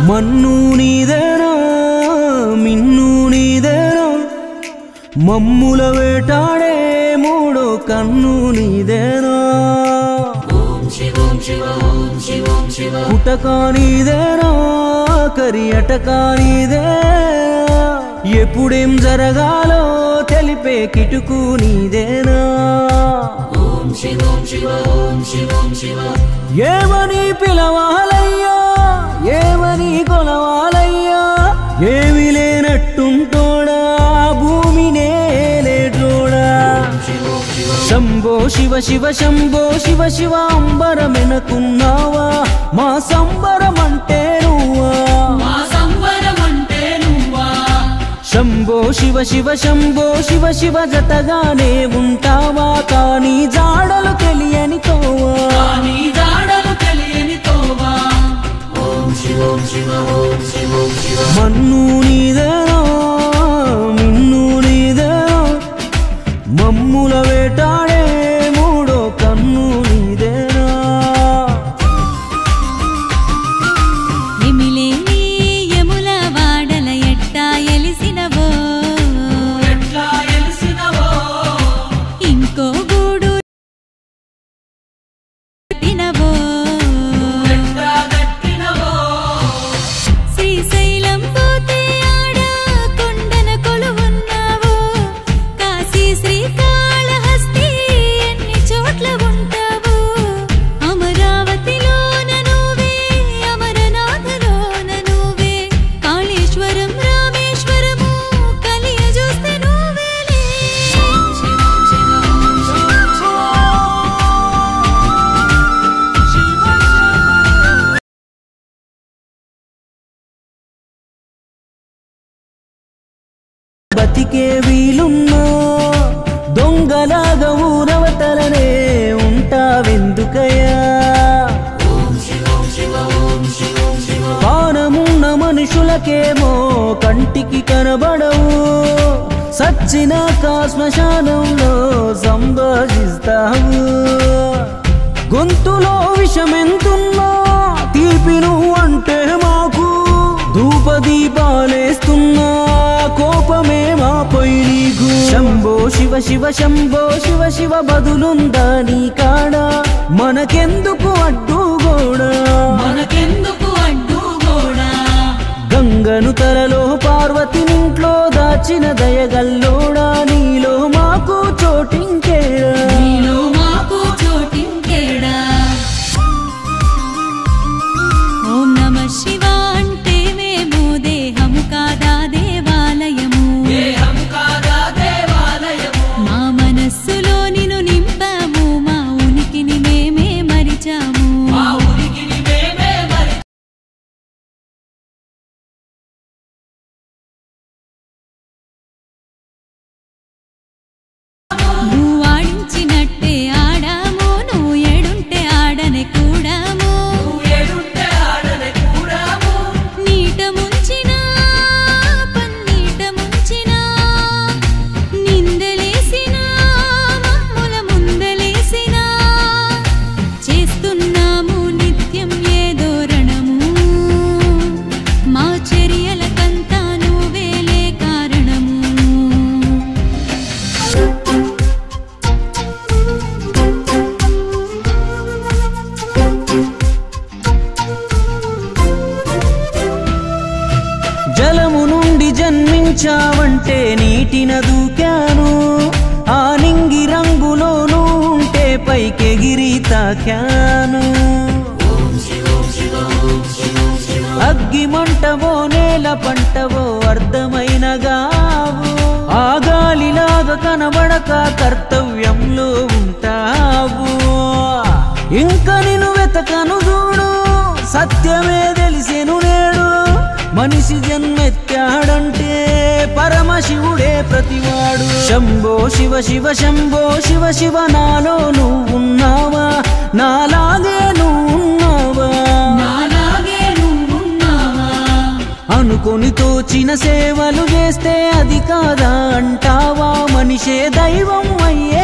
మన్ను నీదేనా మిన్ను నీదేనా మమ్ముల వేటాడే మూడో కన్ను నీదేనా పుటక నీదేనా కరియటక నీదే ఎప్పుడేం జరగాలో తెలిపే కిటుకు నీదేనా ఏమని పిలవాలయ్యా ఏమని కొలవాలయ్యా ఏమి లేనట్టుంటోడా భూమినే లేటోడా శంభో శివ శివ శంభో శివ శివ అంబరమెనకున్నావా మా సంబరమంటే నువ్వా శంభో శివ శివ శంభో శివ శివ జతగానే ఉంటావా కానీ జాడలు తెలియని తోవా మన్ను నీదేనా మిన్ను నీదేనా మమ్ముల వేటాడే మూడో కన్ను నీదేనా బతికే వీలున్నా దొంగలాగా ఊరవతలనే ఉంటావెందుకయ్యా పానమున్న మనుషులకేమో కంటికి కనబడవు సచ్చినాక శ్మశానంలో సంభాషిస్తావు గొంతులో విషమెంతున్నా తీపి నువ్వు అంటే మాకు ధూపదీపాలేస్తున్నా కోపమే మాపై నీకు శంభో శివ శివ శంభో శివ శివ బదులుందా నీ కాడ మనకెందుకు అడ్డుగోడా గంగను తరలో పార్వతి నింట్లో దాచిన దయగల్లోడా నీలో మాకు చోటింకేడా ఓం నమః శివ అంటే మేము దేహము కాదా దేవాలయము మా మనస్సులో నిన్ను నింపాము మా ఉనికిని మేమే మరిచాము నువ్వు ఆడించినట్టే ఆడాము నువ్వు ఏడుంటే ఆడనే కూడాము నీట ముంచిన పన్నీట ముంచిన నిందలేసిన మమ్ముల ముందలేసిన చేస్తున్నాము నిత్యం ఏదో రణము మా చర్యలకంతా నువ్వేలే కారణము జలము నుండి జన్మించావంటే నీటిన దూకాను ఆ నింగి రంగులోనూ ఉంటే పైకెగిరి తాకాను అగ్గి మంటవో నేల పంటవో అర్థమైనగావు ఆ గాలిలాగా కనబడక కర్తవ్యంలో ఉంటావు ఇంకా నిన్ను వెతకను చూడు సత్యమే తెలిసెను నేడు మనిషి జన్మెత్తాడంటే పరమశివుడే ప్రతివాడు శంభో శివ శివ శంభో శివ శివ నాలో నువ్వున్నావా నాలాగే నువ్వున్నావా అనుకొని తోచిన సేవలు చేస్తే అది కాదా అంటావా మనిషే దైవం అయ్యే